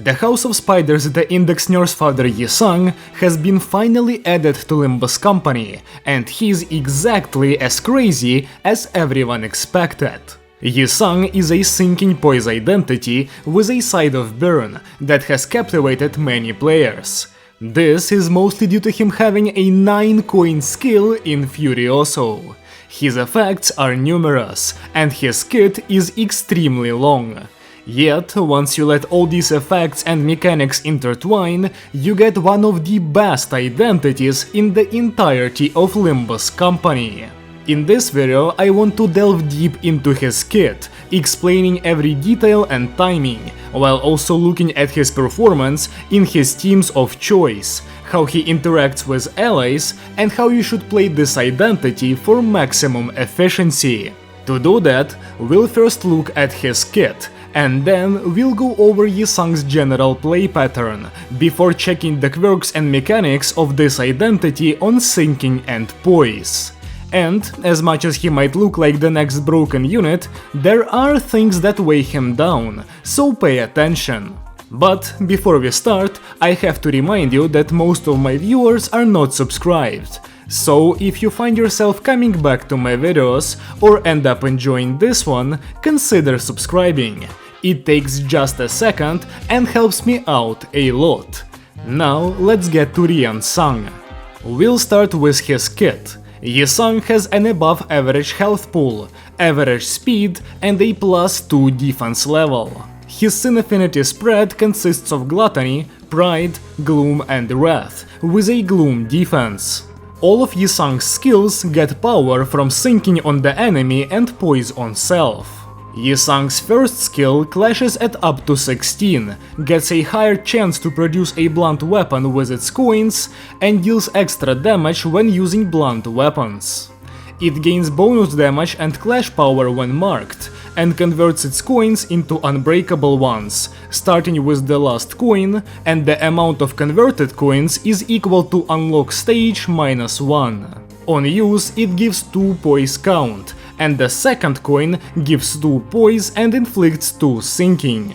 The House of Spiders The Index Nursefather Yi-Sang has been finally added to Limbus company, and he's exactly as crazy as everyone expected. Yi-Sang is a Sinking Poise identity with a side of burn that has captivated many players. This is mostly due to him having a 9-coin skill in Furioso. His effects are numerous, and his kit is extremely long. Yet, once you let all these effects and mechanics intertwine, you get one of the best identities in the entirety of Limbus company. In this video, I want to delve deep into his kit, explaining every detail and timing, while also looking at his performance in his teams of choice, how he interacts with allies, and how you should play this identity for maximum efficiency. To do that, we'll first look at his kit, and then we'll go over Yi-Sang's general play pattern, before checking the quirks and mechanics of this identity on Sinking and Poise. And, as much as he might look like the next broken unit, there are things that weigh him down, so pay attention. But before we start, I have to remind you that most of my viewers are not subscribed. So if you find yourself coming back to my videos, or end up enjoying this one, consider subscribing. It takes just a second and helps me out a lot. Now let's get to Rien-sang. We'll start with his kit. Yi-Sang has an above average health pool, average speed, and a +2 defense level. His sin affinity spread consists of Gluttony, Pride, Gloom and Wrath, with a Gloom defense. All of Yi-Sang's skills get power from sinking on the enemy and poise on self. Yi-Sang's first skill clashes at up to 16, gets a higher chance to produce a blunt weapon with its coins, and deals extra damage when using blunt weapons. It gains bonus damage and clash power when marked, and converts its coins into unbreakable ones, starting with the last coin, and the amount of converted coins is equal to unlock stage -1. On use, it gives 2 poise count, and the second coin gives 2 poise and inflicts 2 sinking.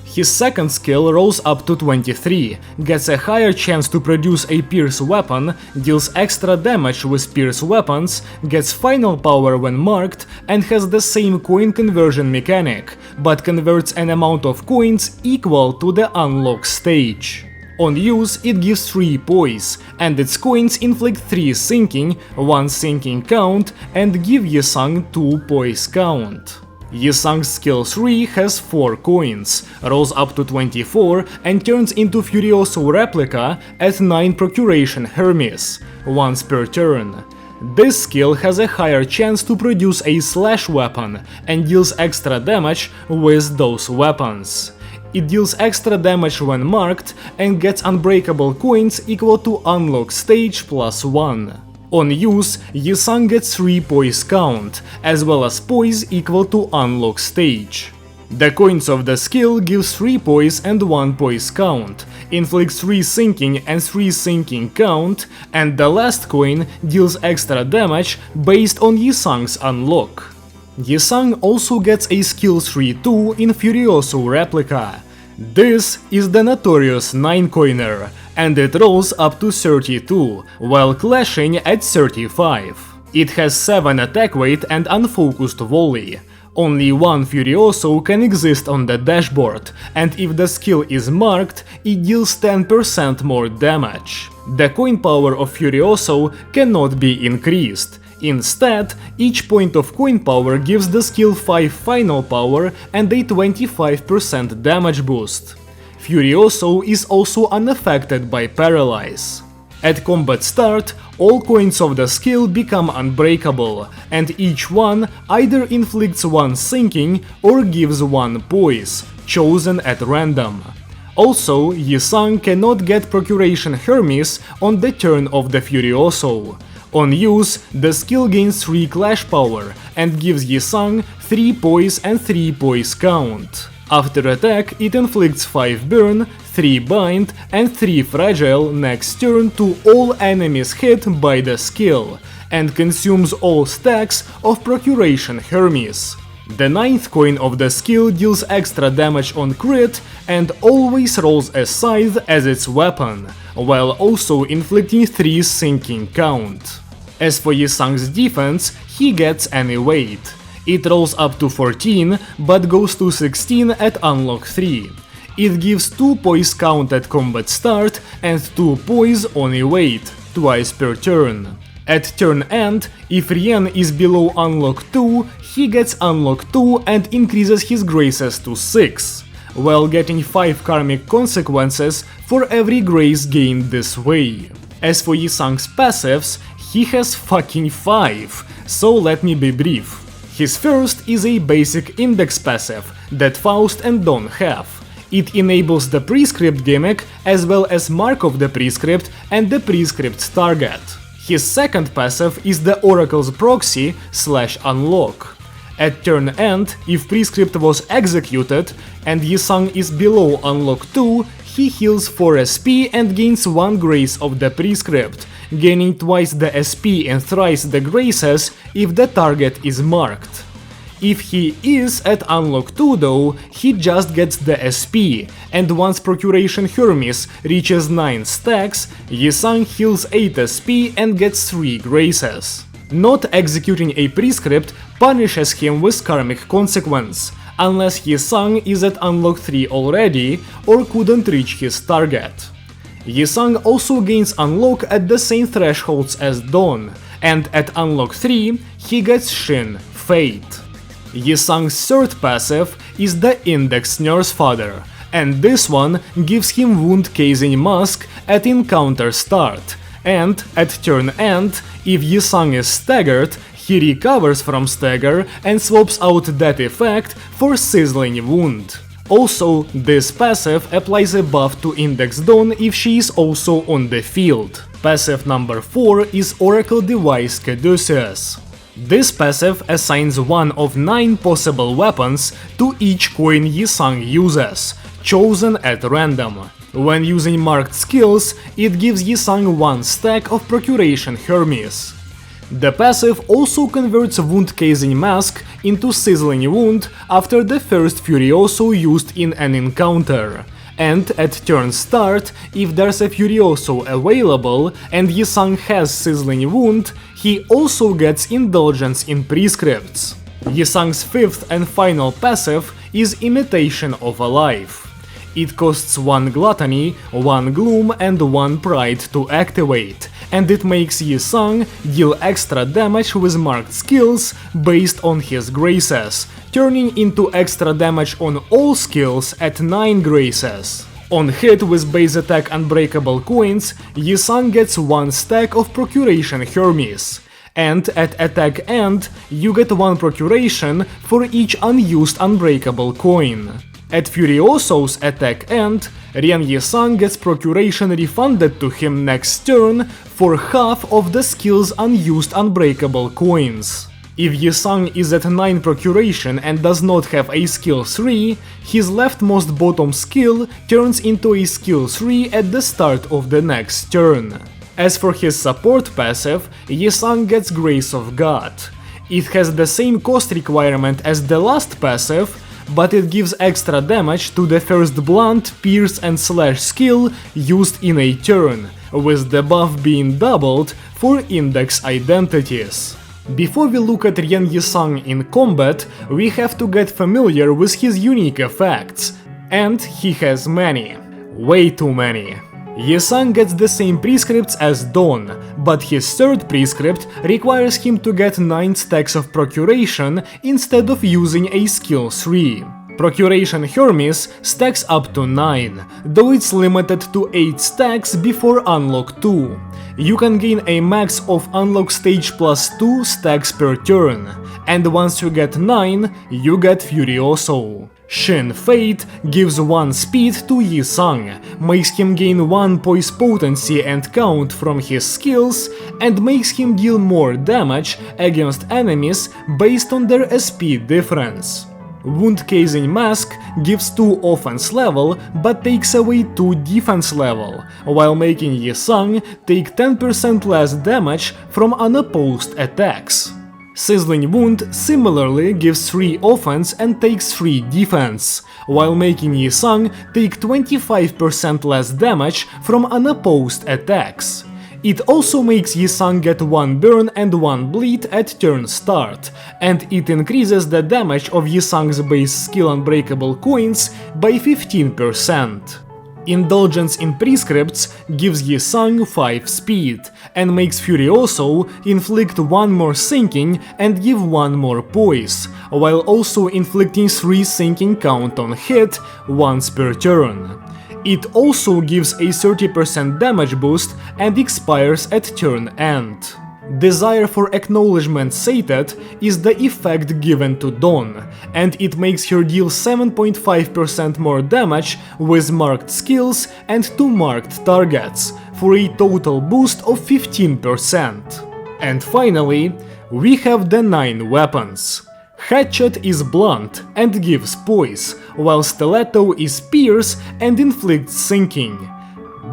His second skill rolls up to 23, gets a higher chance to produce a pierce weapon, deals extra damage with pierce weapons, gets final power when marked, and has the same coin conversion mechanic, but converts an amount of coins equal to the unlock stage. On use, it gives 3 poise, and its coins inflict 3 sinking, 1 sinking count, and give Yi-Sang 2 poise count. Yi-Sang's skill 3 has 4 coins, rolls up to 24, and turns into Furioso replica at 9 Procuration Hermes, once per turn. This skill has a higher chance to produce a slash weapon, and deals extra damage with those weapons. It deals extra damage when marked, and gets unbreakable coins equal to unlock stage +1. On use, Yi-Sang gets 3 poise count, as well as poise equal to unlock stage. The coins of the skill gives 3 poise and 1 poise count, inflicts 3 sinking and 3 sinking count, and the last coin deals extra damage based on Yi-Sang's unlock. Yi-Sang also gets a skill 3-2 in Furioso replica. This is the notorious 9-coiner, and it rolls up to 32, while clashing at 35. It has 7 attack weight and unfocused volley. Only one Furioso can exist on the dashboard, and if the skill is marked, it deals 10% more damage. The coin power of Furioso cannot be increased. Instead, each point of coin power gives the skill 5 final power and a 25% damage boost. Furioso is also unaffected by Paralyze. At combat start, all coins of the skill become unbreakable, and each one either inflicts 1 sinking or gives 1 poise, chosen at random. Also, Yi-Sang cannot get Procuration Hermes on the turn of the Furioso. On use, the skill gains 3 clash power and gives Yi-Sang 3 poise and 3 poise count. After attack, it inflicts 5 burn, 3 bind and 3 fragile next turn to all enemies hit by the skill, and consumes all stacks of Procuration Hermes. The 9th coin of the skill deals extra damage on crit and always rolls a scythe as its weapon, while also inflicting 3 sinking count. As for Yisang's defense, he gets any weight. It rolls up to 14, but goes to 16 at unlock 3. It gives 2 poise count at combat start and 2 poise on a weight, twice per turn. At turn end, if Rien is below unlock 2, he gets unlock 2 and increases his graces to 6, while getting 5 karmic consequences for every grace gained this way. As for Yisang's passives, he has fucking 5, so let me be brief. His first is a basic index passive that Faust and Dawn have. It enables the prescript gimmick as well as mark of the prescript and the prescript's target. His second passive is the Oracle's proxy / unlock. At turn end, if prescript was executed and Yisang is below unlock 2, he heals 4 SP and gains 1 grace of the prescript, gaining twice the SP and thrice the graces if the target is marked. If he is at unlock 2 though, he just gets the SP, and once Procuration Hermes reaches 9 stacks, Yisang heals 8 SP and gets 3 graces. Not executing a prescript punishes him with karmic consequence, unless Yisang is at unlock 3 already or couldn't reach his target. Yisang also gains unlock at the same thresholds as Dawn, and at unlock 3 he gets Shin, Fate. Yisang's third passive is the Index Nursefather, and this one gives him Wound Casing Mask at encounter start, and at turn end, if Yisang is staggered, he recovers from stagger and swaps out that effect for Sizzling Wound. Also, this passive applies a buff to Index Dawn if she is also on the field. Passive number 4 is Oracle Device Caduceus. This passive assigns one of 9 possible weapons to each coin Yisang uses, chosen at random. When using marked skills, it gives Yisang 1 stack of Procuration Hermes. The passive also converts Wound Casing Mask into Sizzling Wound after the first Furioso used in an encounter. And at turn start, if there's a Furioso available and Yisang has Sizzling Wound, he also gets Indulgence in Prescripts. Yisang's 5th and final passive is Imitation of a Life. It costs 1 Gluttony, 1 Gloom and 1 Pride to activate, and it makes Yisang deal extra damage with marked skills based on his graces, turning into extra damage on all skills at 9 graces. On hit with base attack Unbreakable coins, Yisang gets 1 stack of Procuration Hermes, and at attack end, you get 1 Procuration for each unused Unbreakable coin. At Furioso's attack end, Rien Yisang gets Procuration refunded to him next turn for half of the skill's unused Unbreakable coins. If Yisang is at 9 Procuration and does not have a skill 3, his leftmost bottom skill turns into a skill 3 at the start of the next turn. As for his support passive, Yisang gets Grace of God. It has the same cost requirement as the last passive, but it gives extra damage to the first blunt, pierce and slash skill used in a turn, with the buff being doubled for index identities. Before we look at Rien Yisang in combat, we have to get familiar with his unique effects, and he has many. Way too many. Yisang gets the same prescripts as Dawn, but his third prescript requires him to get 9 stacks of Procuration instead of using a skill 3. Procuration Hermes stacks up to 9, though it's limited to 8 stacks before unlock 2. You can gain a max of unlock stage plus 2 stacks per turn, and once you get 9, you get Furioso. Shin Fate gives 1 speed to Yisang, makes him gain 1 poise potency and count from his skills, and makes him deal more damage against enemies based on their SP difference. Wound Casing Mask gives 2 offense level, but takes away 2 defense level, while making Yisang take 10% less damage from unopposed attacks. Sizzling Wound similarly gives 3 offense and takes 3 defense, while making Yi-Sang take 25% less damage from unopposed attacks. It also makes Yi-Sang get 1 burn and 1 bleed at turn start, and it increases the damage of Yi-Sang's base skill Unbreakable Coins by 15%. Indulgence in Prescripts gives Yi-Sang 5 speed, and makes Furioso inflict 1 more Sinking and give 1 more Poise, while also inflicting 3 Sinking count on hit once per turn. It also gives a 30% damage boost and expires at turn end. Desire for Acknowledgement Sated is the effect given to Dawn, and it makes her deal 7.5% more damage with marked skills and 2 marked targets, for a total boost of 15%. And finally, we have the 9 weapons. Hatchet is blunt and gives poise, while Stiletto is pierce and inflicts sinking.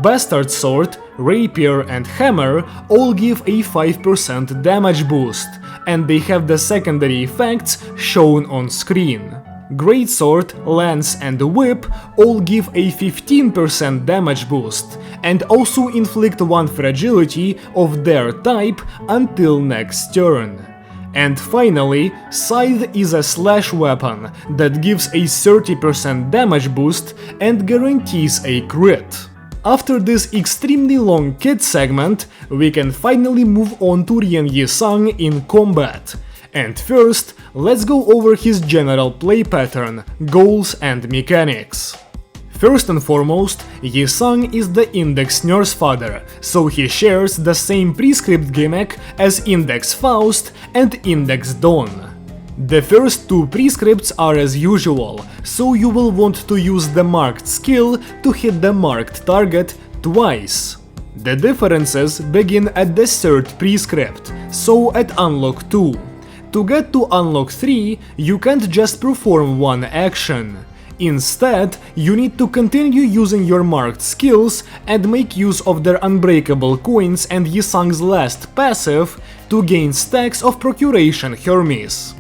Bastard Sword, Rapier and Hammer all give a 5% damage boost, and they have the secondary effects shown on screen. Greatsword, Lance and Whip all give a 15% damage boost, and also inflict 1 fragility of their type until next turn. And finally, Scythe is a slash weapon that gives a 30% damage boost and guarantees a crit. After this extremely long kit segment, we can finally move on to Rien Yi-Sang in combat. And first, let's go over his general play pattern, goals and mechanics. First and foremost, Yi-Sang is the Index Nursefather, so he shares the same prescript gimmick as Index Faust and Index Dawn. The first 2 prescripts are as usual, so you will want to use the marked skill to hit the marked target twice. The differences begin at the 3rd prescript, so at Unlock 2. To get to Unlock 3, you can't just perform 1 action. Instead, you need to continue using your marked skills and make use of their Unbreakable Coins and Yi-Sang's last passive to gain stacks of Procuration Hermes.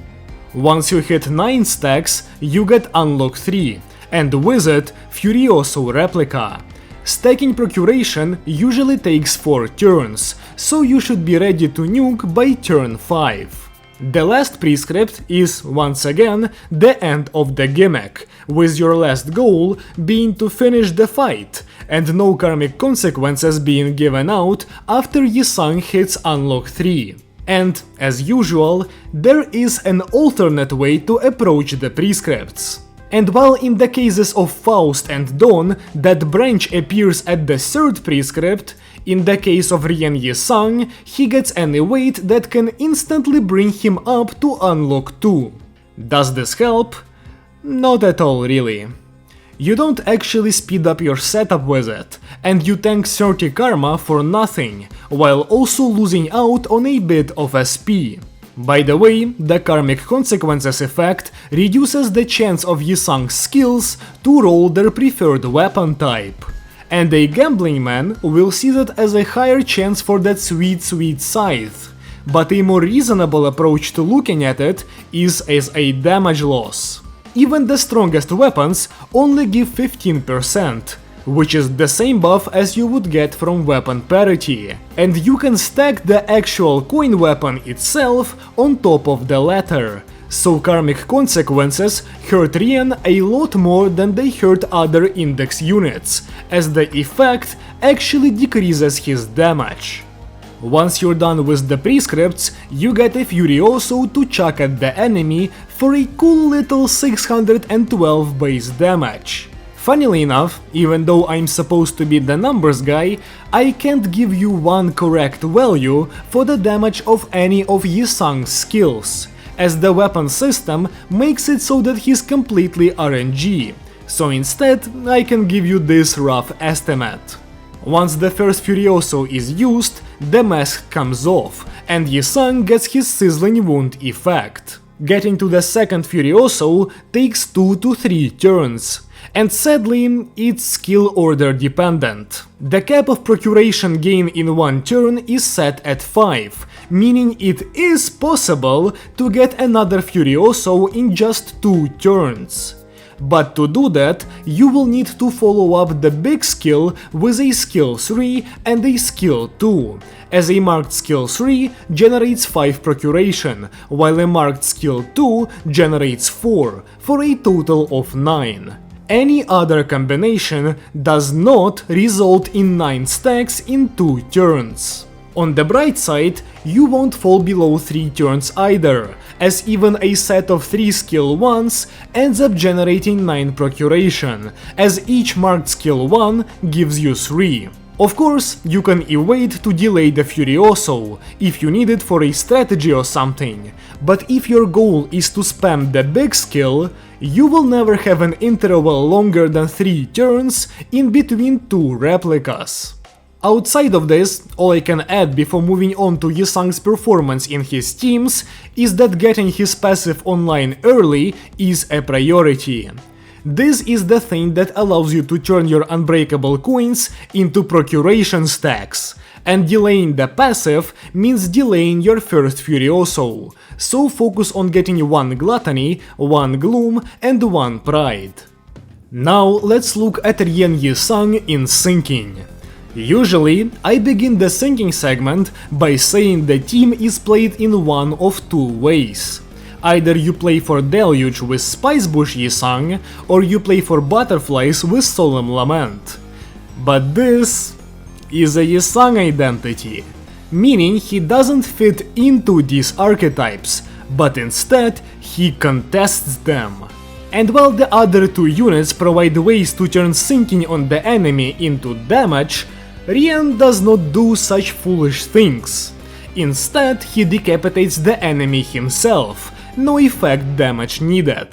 Once you hit 9 stacks, you get Unlock 3, and with it, Furioso Replica. Stacking Procuration usually takes 4 turns, so you should be ready to nuke by turn 5. The last prescript is, once again, the end of the gimmick, with your last goal being to finish the fight, and no karmic consequences being given out after Yi-Sang hits Unlock 3. And, as usual, there is an alternate way to approach the prescripts. And while in the cases of Faust and Dawn, that branch appears at the 3rd prescript, in the case of Rien Yi-Sang, he gets an evade that can instantly bring him up to Unlock 2. Does this help? Not at all, really. You don't actually speed up your setup with it, and you tank 30 karma for nothing, while also losing out on a bit of SP. By the way, the Karmic Consequences effect reduces the chance of Yi-Sang's skills to roll their preferred weapon type. And a gambling man will see that as a higher chance for that sweet scythe, but a more reasonable approach to looking at it is as a damage loss. Even the strongest weapons only give 15%, which is the same buff as you would get from weapon parity, and you can stack the actual coin weapon itself on top of the latter, so Karmic Consequences hurt Rien a lot more than they hurt other index units, as the effect actually decreases his damage. Once you're done with the prescripts, you get a Furioso to chuck at the enemy for a cool little 612 base damage. Funnily enough, even though I'm supposed to be the numbers guy, I can't give you one correct value for the damage of any of Yi-Sang's skills, as the weapon system makes it so that he's completely RNG, so instead I can give you this rough estimate. Once the first Furioso is used, the mask comes off, and Yi-Sang gets his Sizzling Wound effect. Getting to the second Furioso takes 2 to 3 turns, And sadly, it's skill order dependent. The cap of procuration gain in one turn is set at 5, meaning it is possible to get another Furioso in just 2 turns. But to do that, you will need to follow up the big skill with a skill 3 and a skill 2, as a marked skill 3 generates 5 procuration, while a marked skill 2 generates 4, for a total of 9. Any other combination does not result in 9 stacks in 2 turns. On the bright side, you won't fall below 3 turns either, as even a set of 3 skill 1s ends up generating 9 procuration, as each marked skill 1 gives you 3. Of course, you can evade to delay the Furioso, if you need it for a strategy or something, but if your goal is to spam the big skill, you will never have an interval longer than 3 turns in between 2 replicas. Outside of this, all I can add before moving on to Yisang's performance in his teams is that getting his passive online early is a priority. This is the thing that allows you to turn your unbreakable coins into procuration stacks, and delaying the passive means delaying your first Furioso, so focus on getting 1 Gluttony, 1 Gloom and 1 Pride. Now let's look at Rien Yisang in Sinking. Usually, I begin the Sinking segment by saying the team is played in one of 2 ways. Either you play for Deluge with Spicebush Yisang, or you play for Butterflies with Solemn Lament. But this is a Yisang identity, meaning he doesn't fit into these archetypes, but instead he contests them. And while the other 2 units provide ways to turn Sinking on the enemy into damage, Rien does not do such foolish things. Instead, he decapitates the enemy himself, no effect damage needed.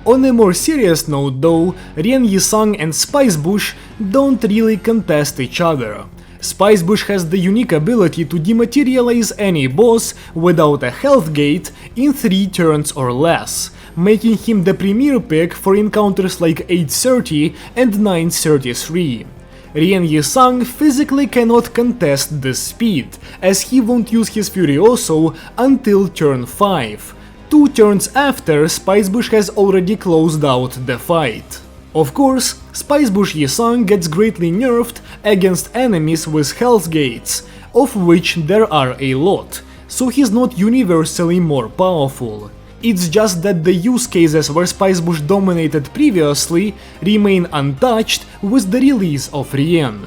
On a more serious note though, Rien Yisang and Spicebush don't really contest each other. Spicebush has the unique ability to dematerialize any boss without a health gate in 3 turns or less, making him the premier pick for encounters like 830 and 933. Rien Yisang physically cannot contest this speed, as he won't use his Furioso until turn 5. 2 turns after, Spicebush has already closed out the fight. Of course, Spicebush Yisang gets greatly nerfed against enemies with health gates, of which there are a lot, so he's not universally more powerful. It's just that the use cases where Spicebush dominated previously remain untouched with the release of Rien.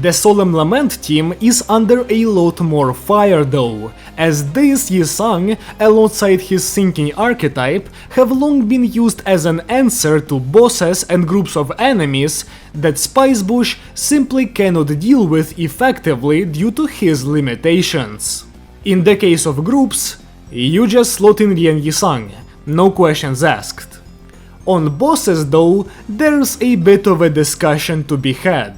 The Solemn Lament team is under a lot more fire though, as this Yisang, alongside his Sinking archetype, have long been used as an answer to bosses and groups of enemies that Spicebush simply cannot deal with effectively due to his limitations. In the case of groups, you just slot in Rien Yisang, no questions asked. On bosses though, there's a bit of a discussion to be had.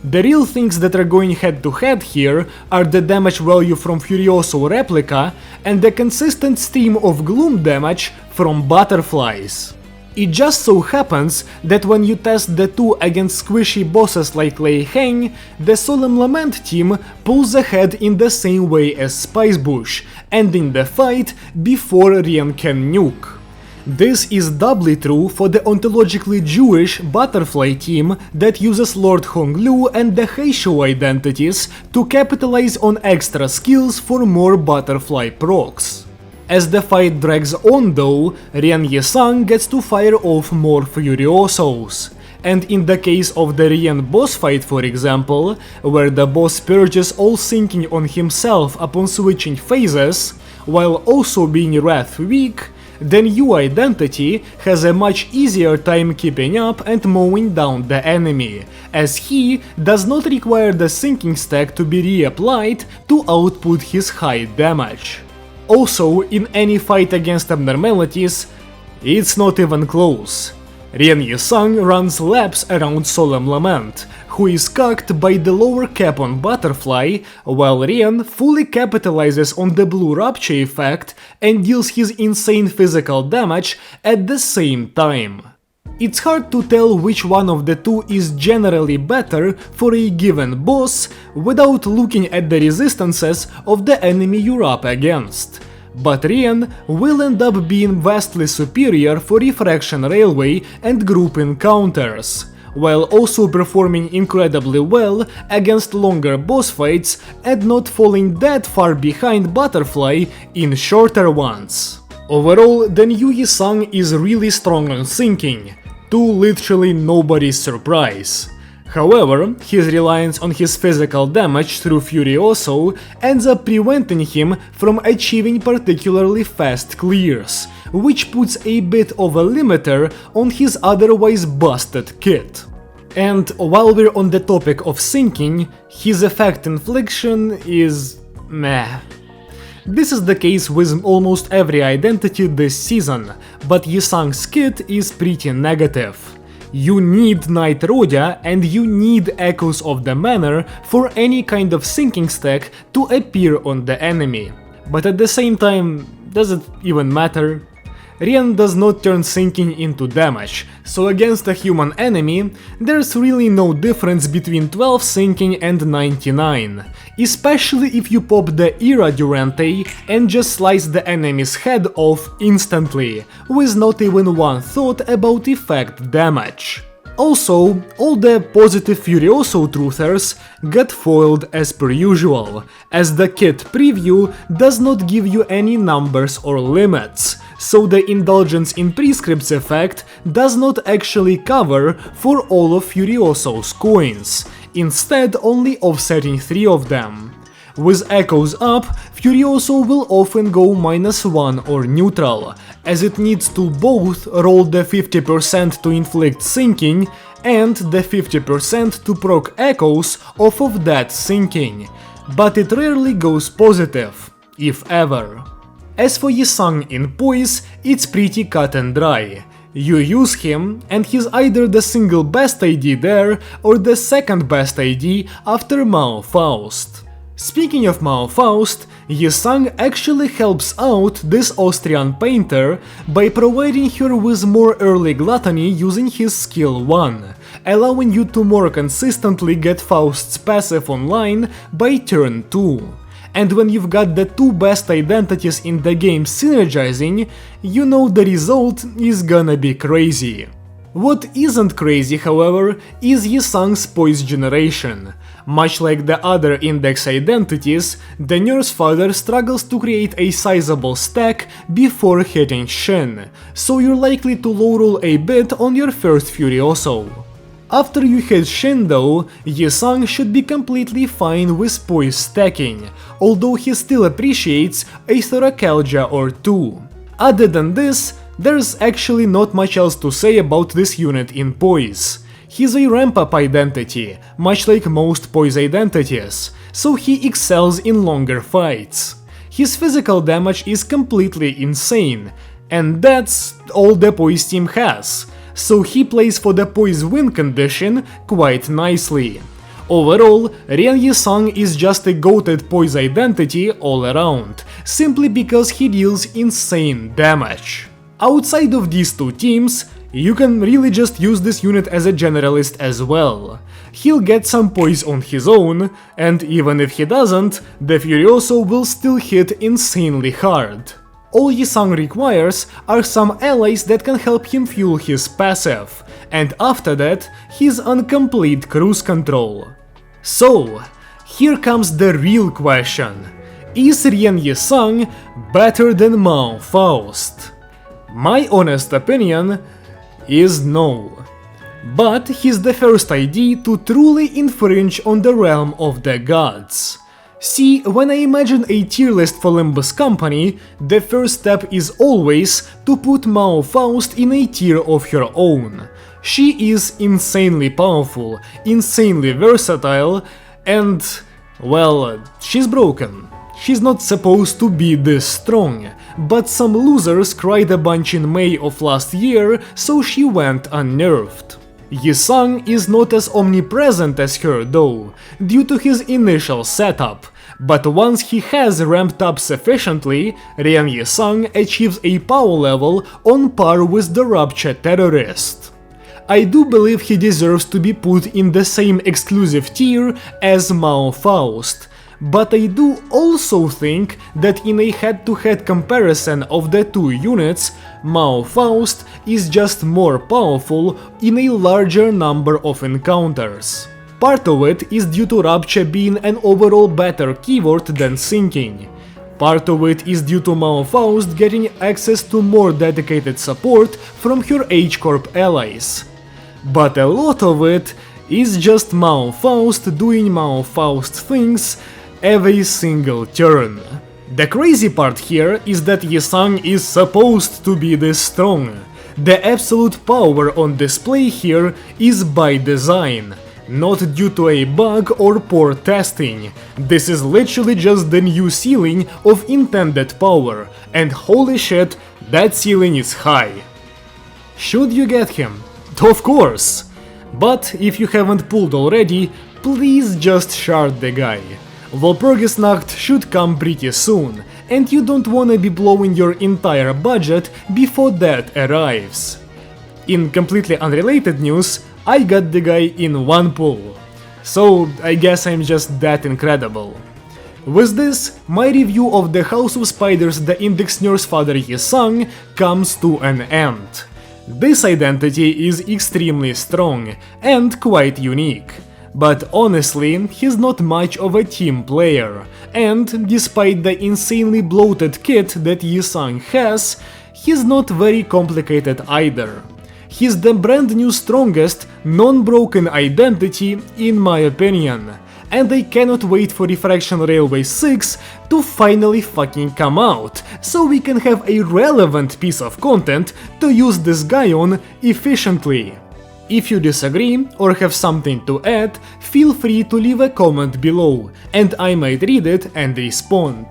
The real things that are going head to head here are the damage value from Furioso Replica and the consistent stream of Gloom damage from Butterflies. It just so happens that when you test the 2 against squishy bosses like Lei Heng, the Solemn Lament team pulls ahead in the same way as Spicebush, ending the fight before Rien can nuke. This is doubly true for the ontologically Jewish Butterfly team that uses Lord Honglu and the Heisho identities to capitalize on extra skills for more Butterfly procs. As the fight drags on though, Rien Yisang gets to fire off more Furiosos. And in the case of the Rien boss fight for example, where the boss purges all Sinking on himself upon switching phases, while also being Wrath weak, the new identity has a much easier time keeping up and mowing down the enemy, as he does not require the Sinking stack to be reapplied to output his high damage. Also, in any fight against abnormalities, it's not even close. Rien Yisang runs laps around Solemn Lament, who is cucked by the lower cap on Butterfly, while Rien fully capitalizes on the Blue Rupture effect and deals his insane physical damage at the same time. It's hard to tell which one of the two is generally better for a given boss without looking at the resistances of the enemy you're up against. But Rien will end up being vastly superior for Refraction Railway and group encounters, while also performing incredibly well against longer boss fights and not falling that far behind Butterfly in shorter ones. Overall, the new Yi-Sang is really strong on sinking, to literally nobody's surprise. However, his reliance on his physical damage through Furioso ends up preventing him from achieving particularly fast clears, which puts a bit of a limiter on his otherwise busted kit. And while we're on the topic of sinking, his effect infliction is meh. This is the case with almost every identity this season, but Yi-Sang's kit is pretty negative. You need Night Rodya and you need Echoes of the Manor for any kind of sinking stack to appear on the enemy. But at the same time, does it even matter? Rien does not turn sinking into damage, so against a human enemy, there's really no difference between 12 sinking and 99, especially if you pop the Era Durante and just slice the enemy's head off instantly, with not even one thought about effect damage. Also, all the positive Furioso truthers get foiled as per usual, as the kit preview does not give you any numbers or limits, so the Indulgence in Prescripts effect does not actually cover for all of Furioso's coins, instead only offsetting 3 of them. With Echoes up, Furioso will often go -1 or neutral, as it needs to both roll the 50% to inflict sinking and the 50% to proc Echoes off of that sinking, but it rarely goes positive, if ever. As for Yi-Sang in Poise, it's pretty cut and dry. You use him, and he's either the single best ID there or the second best ID after Mao Faust. Speaking of Mao Faust, Yi-Sang actually helps out this Austrian painter by providing her with more early gluttony using his skill 1, allowing you to more consistently get Faust's passive online by turn 2. And when you've got the two best identities in the game synergizing, you know the result is gonna be crazy. What isn't crazy, however, is Yi-Sang's Poise generation. Much like the other index identities, the Nursefather struggles to create a sizable stack before hitting Shin, so you're likely to low roll a bit on your first Furioso. After you hit Shin though, Yi-Sang should be completely fine with Poise stacking, although he still appreciates a Thoracalgia or 2. Other than this, there's actually not much else to say about this unit in Poise. He's a ramp-up identity, much like most Poise identities, so he excels in longer fights. His physical damage is completely insane, and that's all the Poise team has, so he plays for the Poise win condition quite nicely. Overall, Rien Yi-Sang is just a goated Poise identity all around, simply because he deals insane damage. Outside of these two teams, you can really just use this unit as a generalist as well. He'll get some Poise on his own, and even if he doesn't, the Furioso will still hit insanely hard. All Yi-Sang requires are some allies that can help him fuel his passive, and after that, he's on complete cruise control. So, here comes the real question. Is Rien Yi-Sang better than Mao Faust? My honest opinion is no. But he's the first ID to truly infringe on the realm of the gods. See, when I imagine a tier list for Limbus Company, the first step is always to put Mao Faust in a tier of her own. She is insanely powerful, insanely versatile, and, well, she's broken. She's not supposed to be this strong, but some losers cried a bunch in May of last year, so she went unnerved. Yi-Sang is not as omnipresent as her though, due to his initial setup, but once he has ramped up sufficiently, Rien Yi-Sang achieves a power level on par with the Rapture Terrorist. I do believe he deserves to be put in the same exclusive tier as Mao Faust, but I do also think that in a head-to-head comparison of the two units, Mao Faust is just more powerful in a larger number of encounters. Part of it is due to Rapture being an overall better keyword than Sinking. Part of it is due to Mao Faust getting access to more dedicated support from her H-Corp allies. But a lot of it is just Mao Faust doing Mao Faust things every single turn. The crazy part here is that Yisang is supposed to be this strong. The absolute power on display here is by design, not due to a bug or poor testing. This is literally just the new ceiling of intended power, and holy shit, that ceiling is high. Should you get him? Of course! But if you haven't pulled already, please just shard the guy. Walpurgisnacht should come pretty soon, and you don't wanna be blowing your entire budget before that arrives. In completely unrelated news, I got the guy in one pull. So I guess I'm just that incredible. With this, my review of the House of Spiders The Index Nursefather Yisang comes to an end. This identity is extremely strong and quite unique. But honestly, he's not much of a team player, and despite the insanely bloated kit that Yisang has, he's not very complicated either. He's the brand new strongest, non-broken identity in my opinion, and I cannot wait for Refraction Railway 6 to finally fucking come out, so we can have a relevant piece of content to use this guy on efficiently. If you disagree or have something to add, feel free to leave a comment below, and I might read it and respond.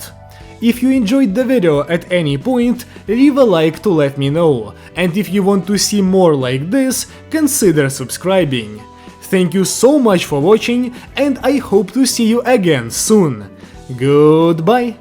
If you enjoyed the video at any point, leave a like to let me know, and if you want to see more like this, consider subscribing. Thank you so much for watching, and I hope to see you again soon. Goodbye!